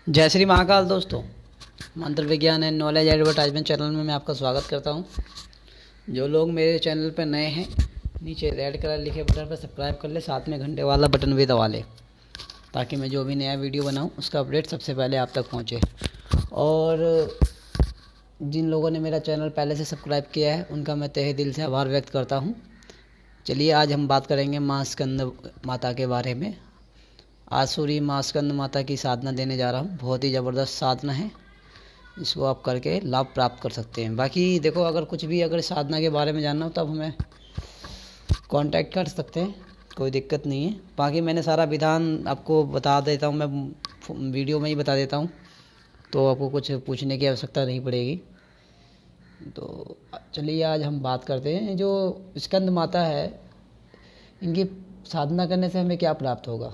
जय श्री महाकाल दोस्तों। मंत्र विज्ञान एंड नॉलेज एडवर्टाइजमेंट चैनल में मैं आपका स्वागत करता हूं। जो लोग मेरे चैनल पर नए हैं, नीचे रेड कलर लिखे बटन पर सब्सक्राइब कर ले, साथ में घंटे वाला बटन भी दबा ले, ताकि मैं जो भी नया वीडियो बनाऊं उसका अपडेट सबसे पहले आप तक पहुंचे। और जिन लोगों ने मेरा चैनल पहले से सब्सक्राइब किया है उनका मैं तहे दिल से आभार व्यक्त करता हूँ। चलिए आज हम बात करेंगे माँ स्कंद माता के बारे में। आसुरी माँ स्कंद माता की साधना देने जा रहा हूँ। बहुत ही ज़बरदस्त साधना है, इसको आप करके लाभ प्राप्त कर सकते हैं। बाकी देखो, अगर साधना के बारे में जानना हो तब हमें कांटेक्ट कर सकते हैं, कोई दिक्कत नहीं है। बाकी मैंने सारा विधान आपको बता देता हूँ, मैं वीडियो में ही बता देता हूँ, तो आपको कुछ पूछने की आवश्यकता नहीं पड़ेगी। तो चलिए आज हम बात करते हैं जो स्कंद माता है, इनकी साधना करने से हमें क्या प्राप्त होगा।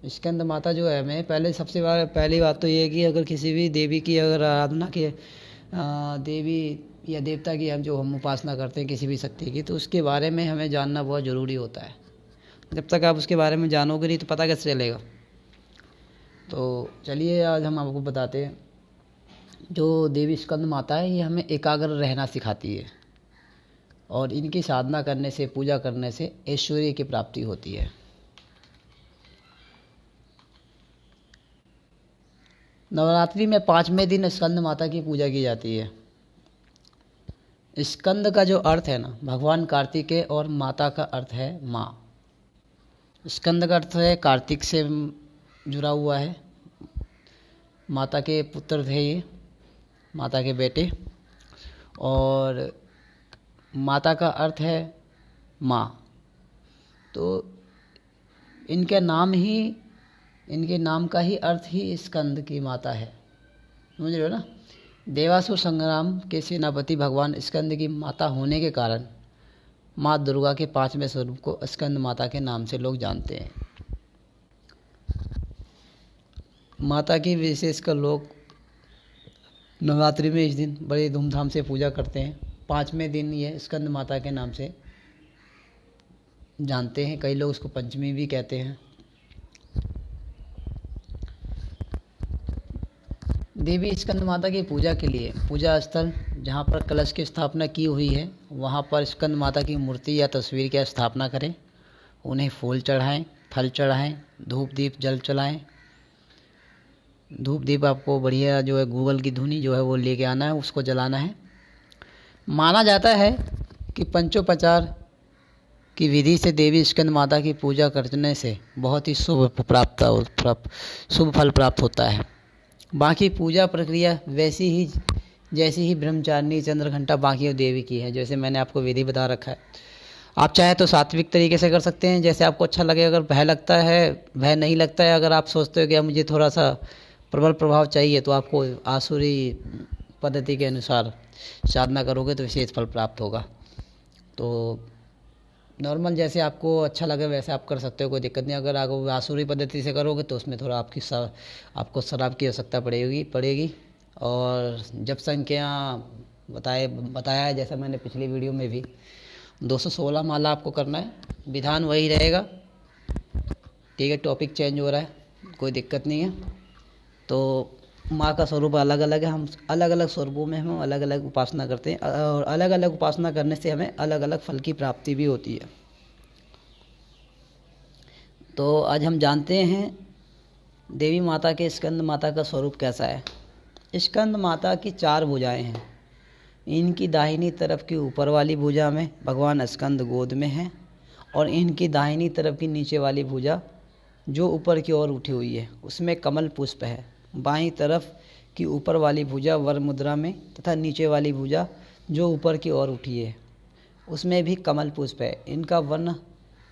स्कंद माता जो है, हमें पहली बात तो ये है कि अगर किसी भी देवी की अगर आराधना की, देवी या देवता की हम उपासना करते हैं किसी भी शक्ति की, तो उसके बारे में हमें जानना बहुत ज़रूरी होता है। जब तक आप उसके बारे में जानोगे नहीं तो पता कैसे चलेगा। तो चलिए आज हम आपको बताते हैं, जो देवी स्कंद माता है ये हमें एकाग्र रहना सिखाती है, और इनकी साधना करने से, पूजा करने से ऐश्वर्य की प्राप्ति होती है। नवरात्रि में 5वें दिन स्कंद माता की पूजा की जाती है। स्कंद का जो अर्थ है ना, भगवान कार्तिकेय, और माता का अर्थ है माँ। स्कंद का अर्थ है कार्तिक से जुड़ा हुआ है, माता के पुत्र थे ये, माता के बेटे, और माता का अर्थ है माँ। तो इनके नाम का ही अर्थ ही स्कंद की माता है, समझ रहे हो ना। देवासुर संग्राम के सेनापति भगवान स्कंद की माता होने के कारण माँ दुर्गा के 5वें स्वरूप को स्कंद माता के नाम से लोग जानते हैं। माता की विशेषकर लोग नवरात्रि में इस दिन बड़े धूमधाम से पूजा करते हैं। 5वें दिन ये स्कंद माता के नाम से जानते हैं, कई लोग उसको पंचमी भी कहते हैं। देवी स्कंद माता की पूजा के लिए पूजा स्थल जहाँ पर कलश की स्थापना की हुई है, वहाँ पर स्कंद माता की मूर्ति या तस्वीर की स्थापना करें। उन्हें फूल चढ़ाएं, फल चढ़ाएं, धूप दीप जल चलाएं। धूप दीप आपको बढ़िया जो है गूगल की धुनी जो है वो लेके आना है, उसको जलाना है। माना जाता है कि पंचोपचार की विधि से देवी स्कंद माता की पूजा करने से बहुत ही शुभ फल प्राप्त होता है। बाकी पूजा प्रक्रिया वैसी ही जैसी ही ब्रह्मचारिणी चंद्रघंटा बाकी देवी की है, जैसे मैंने आपको विधि बता रखा है। आप चाहे तो सात्विक तरीके से कर सकते हैं, जैसे आपको अच्छा लगे। अगर भय नहीं लगता है, अगर आप सोचते हो कि मुझे थोड़ा सा प्रबल प्रभाव चाहिए, तो आपको आसुरी पद्धति के अनुसार साधना करोगे तो विशेष फल प्राप्त होगा। तो नॉर्मल जैसे आपको अच्छा लगे वैसे आप कर सकते हो, कोई दिक्कत नहीं। अगर आप आसुरी पद्धति से करोगे तो उसमें थोड़ा आपको शराब की आवश्यकता पड़ेगी। और जब संख्या बताया है, जैसा मैंने पिछली वीडियो में भी 216 माला आपको करना है। विधान वही रहेगा, ठीक है। टॉपिक चेंज हो रहा है, कोई दिक्कत नहीं है। तो माँ का स्वरूप अलग अलग है, हम अलग अलग स्वरूपों में हम अलग अलग उपासना करते हैं, और अलग अलग उपासना करने से हमें अलग अलग फल की प्राप्ति भी होती है। तो आज हम जानते हैं देवी माता के स्कंद माता का स्वरूप कैसा है। स्कंद माता की 4 भुजाएं हैं। इनकी दाहिनी तरफ की ऊपर वाली भुजा में भगवान स्कंद गोद में हैं, और इनकी दाहिनी तरफ की नीचे वाली भुजा जो ऊपर की ओर उठी हुई है उसमें कमल पुष्प है। बाईं तरफ की ऊपर वाली भुजा वर मुद्रा में, तथा नीचे वाली भुजा जो ऊपर की ओर उठी है उसमें भी कमल पुष्प है। इनका वर्ण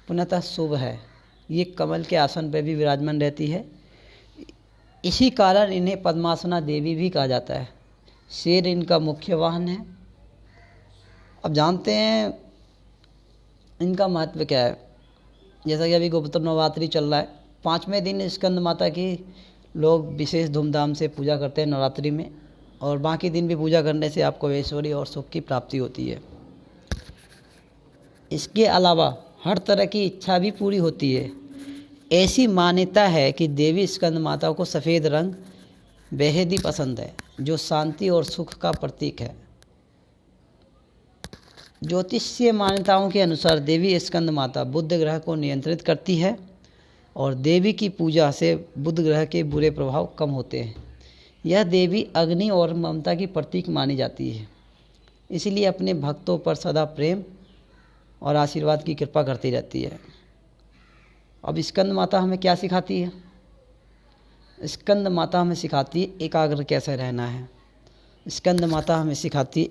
पुनः शुभ है, ये कमल के आसन पर भी विराजमान रहती है। इसी कारण इन्हें पद्मासना देवी भी कहा जाता है। शेर इनका मुख्य वाहन है। अब जानते हैं इनका महत्व क्या है। जैसा कि अभी गुप्त नवरात्रि चल रहा है, 5वें दिन स्कंद माता की लोग विशेष धूमधाम से पूजा करते हैं नवरात्रि में, और बाकी दिन भी पूजा करने से आपको ऐश्वर्य और सुख की प्राप्ति होती है। इसके अलावा हर तरह की इच्छा भी पूरी होती है। ऐसी मान्यता है कि देवी स्कंद माता को सफ़ेद रंग बेहद ही पसंद है, जो शांति और सुख का प्रतीक है। ज्योतिषीय मान्यताओं के अनुसार देवी स्कंद माता बुध ग्रह को नियंत्रित करती है और देवी की पूजा से बुध ग्रह के बुरे प्रभाव कम होते हैं। यह देवी अग्नि और ममता की प्रतीक मानी जाती है, इसलिए अपने भक्तों पर सदा प्रेम और आशीर्वाद की कृपा करती रहती है। अब स्कंद माता हमें क्या सिखाती है? स्कंद माता हमें सिखाती है एकाग्र कैसे रहना है। स्कंद माता हमें सिखाती है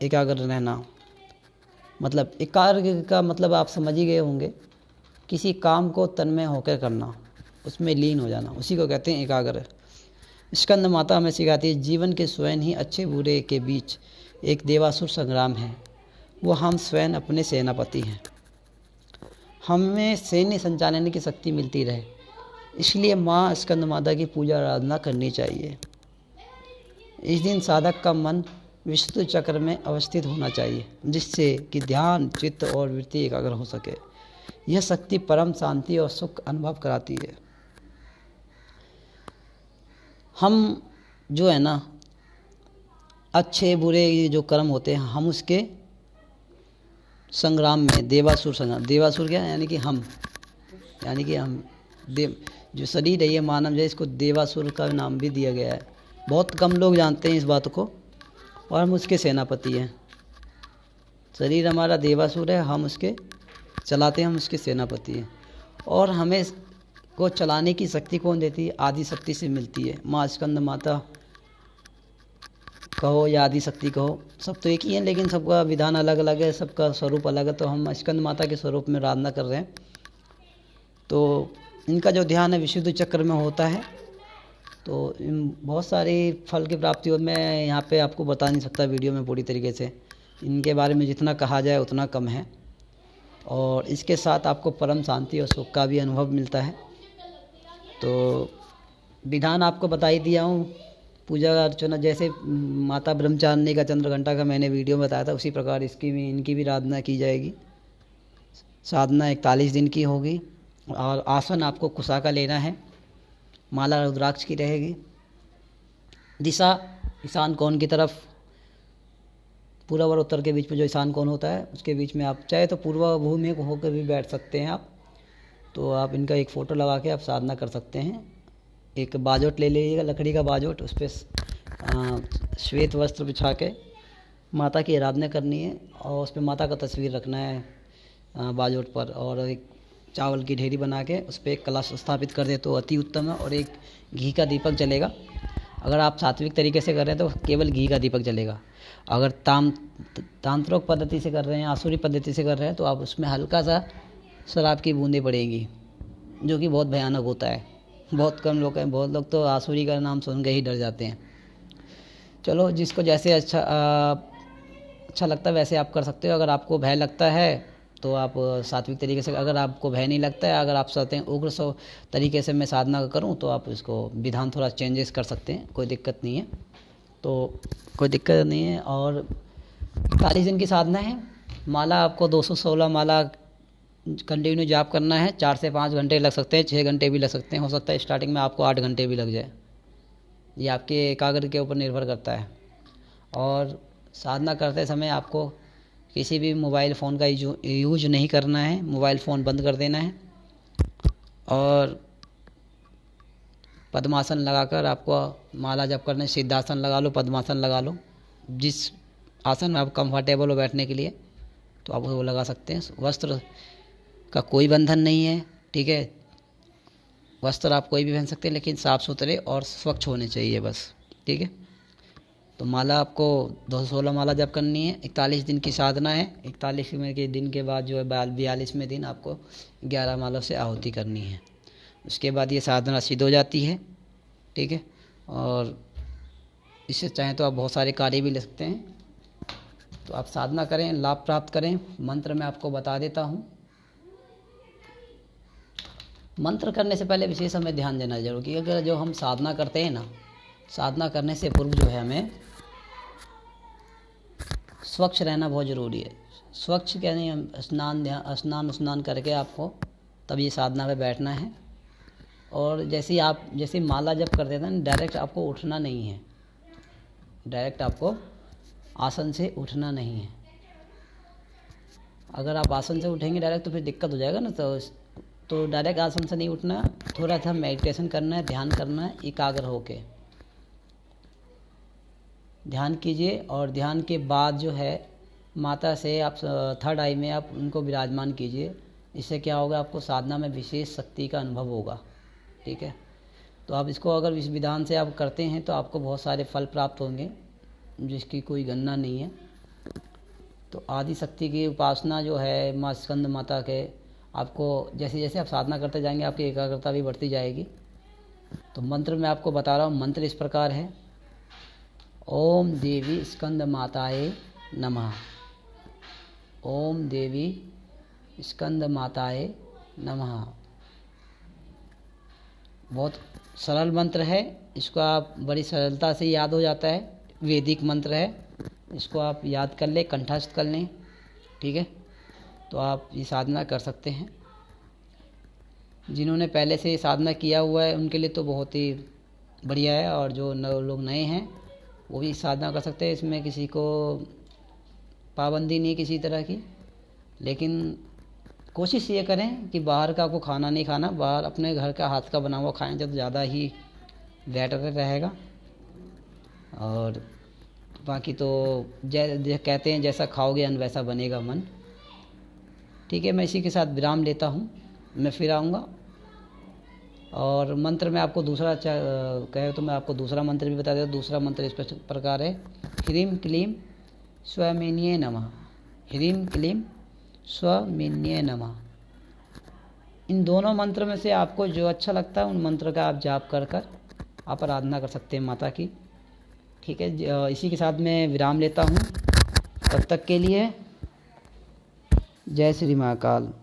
एकाग्र रहना। मतलब एकाग्र का मतलब आप समझ ही गए होंगे, किसी काम को तन्मय होकर करना, उसमें लीन हो जाना, उसी को कहते हैं एकाग्र। स्कंद माता हमें सिखाती है जीवन के स्वयं ही अच्छे बुरे के बीच एक देवासुर संग्राम है, वो हम स्वयं अपने सेनापति हैं। हमें सैन्य संचालन की शक्ति मिलती रहे, इसलिए माँ स्कंद माता की पूजा आराधना करनी चाहिए। इस दिन साधक का मन विशुद्ध चक्र में अवस्थित होना चाहिए, जिससे कि ध्यान, चित्त और वृत्ति एकाग्र हो सके। यह शक्ति परम शांति और सुख अनुभव कराती है। हम जो है ना, अच्छे बुरे ये जो कर्म होते हैं, हम उसके संग्राम में देवासुर संग्राम, देवासुर क्या यानी कि हम जो शरीर है ये मानव है, इसको देवासुर का नाम भी दिया गया है। बहुत कम लोग जानते हैं इस बात को, और हम उसके सेनापति हैं। शरीर हमारा देवासुर है, हम उसके चलाते हैं, हम उसके सेनापति हैं। और हमें को चलाने की शक्ति कौन देती है? आदि शक्ति से मिलती है। माँ स्कंद माता कहो या आदि शक्ति कहो, सब तो एक ही है, लेकिन सबका विधान अलग अलग है, सबका स्वरूप अलग है। तो हम स्कंद माता के स्वरूप में आराधना कर रहे हैं। तो इनका जो ध्यान है विशुद्ध चक्र में होता है, तो बहुत सारी फल की प्राप्ति हो। मैं यहाँ पे आपको बता नहीं सकता वीडियो में पूरी तरीके से, इनके बारे में जितना कहा जाए उतना कम है। और इसके साथ आपको परम शांति और सुख का भी अनुभव मिलता है। तो विधान आपको बता ही दिया हूँ। पूजा अर्चना जैसे माता ब्रह्मचारिणी का चंद्रघंटा का मैंने वीडियो में बताया था, उसी प्रकार इनकी भी आराधना की जाएगी। साधना 41 दिन की होगी और आसन आपको कुशा का लेना है। माला रुद्राक्ष की रहेगी। दिशा ईशान कोण की तरफ, पूर्व और उत्तर के बीच में जो ईशान कोण होता है उसके बीच में, आप चाहे तो पूर्व भूमि होकर भी बैठ सकते हैं आप। तो आप इनका एक फ़ोटो लगा के आप साधना कर सकते हैं। एक बाजोट ले लीजिएगा, लकड़ी का बाजोट, उस पर श्वेत वस्त्र बिछा के माता की आराधना करनी है और उस पर माता का तस्वीर रखना है बाजोट पर। और एक चावल की ढेरी बना के उस पर एक कलश स्थापित कर दे तो अति उत्तम है। और एक घी का दीपक जलेगा। अगर आप सात्विक तरीके से कर रहे हैं तो केवल घी का दीपक जलेगा। अगर तांत्रिक पद्धति से कर रहे हैं, आसुरी पद्धति से कर रहे हैं, तो आप उसमें हल्का सा शराब की बूंदें पड़ेंगी, जो कि बहुत भयानक होता है। बहुत कम लोग हैं, बहुत लोग तो आसुरी का नाम सुन के ही डर जाते हैं। चलो, जिसको जैसे अच्छा लगता है वैसे आप कर सकते हो। अगर आपको भय लगता है तो आप सात्विक तरीके से, अगर आपको भय नहीं लगता है, अगर आप चाहते हैं उग्र तरीके से मैं साधना करूं, तो आप इसको विधान थोड़ा चेंजेस कर सकते हैं, कोई दिक्कत नहीं है। तो कोई दिक्कत नहीं है। और 40 दिन की साधना है। माला आपको 216 माला कंटिन्यू जाप करना है। 4 से 5 घंटे लग सकते हैं, 6 घंटे भी लग सकते हैं, हो सकता है स्टार्टिंग में आपको 8 घंटे भी लग जाए। ये आपके एकाग्र के ऊपर निर्भर करता है। और साधना करते समय आपको किसी भी मोबाइल फ़ोन का यूज नहीं करना है, मोबाइल फ़ोन बंद कर देना है। और पद्मासन लगाकर आपको माला जप करना है। सिद्धासन लगा लो, पद्मासन लगा लो, जिस आसन में आप कंफर्टेबल हो बैठने के लिए, तो आप वो लगा सकते हैं। वस्त्र का कोई बंधन नहीं है, ठीक है। वस्त्र आप कोई भी पहन सकते हैं, लेकिन साफ़ सुथरे और स्वच्छ होने चाहिए बस, ठीक है। तो माला आपको 216 माला जप करनी है। 41 दिन की साधना है। 41वें के दिन के बाद जो है 42वें दिन आपको 11 मालों से आहुति करनी है। उसके बाद ये साधना सिद्ध हो जाती है, ठीक है। और इससे चाहें तो आप बहुत सारे कार्य भी ले सकते हैं। तो आप साधना करें, लाभ प्राप्त करें। मंत्र मैं आपको बता देता हूँ। मंत्र करने से पहले विशेष हमें ध्यान देना जरूर कि अगर जो हम साधना करते हैं ना, साधना करने से पूर्व जो है हमें स्वच्छ रहना बहुत ज़रूरी है। स्वच्छ क्या नहीं, स्नान करके आपको तब ये साधना पे बैठना है। और जैसे माला जप कर देते हैं ना, डायरेक्ट आपको उठना नहीं है, डायरेक्ट आपको आसन से उठना नहीं है। अगर आप आसन से उठेंगे डायरेक्ट तो फिर दिक्कत हो जाएगा ना, तो डायरेक्ट आसन से नहीं उठना, थोड़ा सा मेडिटेशन करना है, ध्यान करना है, एकाग्र होके ध्यान कीजिए। और ध्यान के बाद जो है माता से आप थर्ड आई में आप उनको विराजमान कीजिए। इससे क्या होगा, आपको साधना में विशेष शक्ति का अनुभव होगा। ठीक है, तो आप इसको अगर इस विधान से आप करते हैं तो आपको बहुत सारे फल प्राप्त होंगे जिसकी कोई गणना नहीं है। तो आदि शक्ति की उपासना जो है माँ स्कंद माता के, आपको जैसे जैसे आप साधना करते जाएंगे आपकी एकाग्रता भी बढ़ती जाएगी। तो मंत्र मैं आपको बता रहा हूँ, मंत्र इस प्रकार है। ओम देवी स्कंद माताए नमः। ओम देवी स्कंद माताए नमः। बहुत सरल मंत्र है, इसको आप बड़ी सरलता से याद हो जाता है। वैदिक मंत्र है, इसको आप याद कर लें, कंठस्थ कर लें। ठीक है, तो आप ये साधना कर सकते हैं। जिन्होंने पहले से साधना किया हुआ है उनके लिए तो बहुत ही बढ़िया है, और जो लोग नए हैं वो भी साधना कर सकते हैं। इसमें किसी को पाबंदी नहीं किसी तरह की, लेकिन कोशिश ये करें कि बाहर का आपको खाना नहीं खाना, बाहर अपने घर का हाथ का बना हुआ खाएं तो ज़्यादा ही बेटर रहेगा। और बाकी तो कहते हैं जैसा खाओगे अन्न वैसा बनेगा मन। ठीक है, मैं इसी के साथ विराम लेता हूँ, मैं फिर आऊँगा। और मंत्र में आपको दूसरा कहे तो मैं आपको दूसरा मंत्र भी बता देता हूँ। दूसरा मंत्र इस प्रकार है, ह्रीं क्लीं स्वमेन्ये नमः। ह्रीं क्लीं स्वमेन्ये नमः। इन दोनों मंत्र में से आपको जो अच्छा लगता है उन मंत्र का आप जाप कर कर आप आराधना कर सकते हैं माता की। ठीक है, इसी के साथ मैं विराम लेता हूँ। तब तक के लिए जय श्री महाकाल।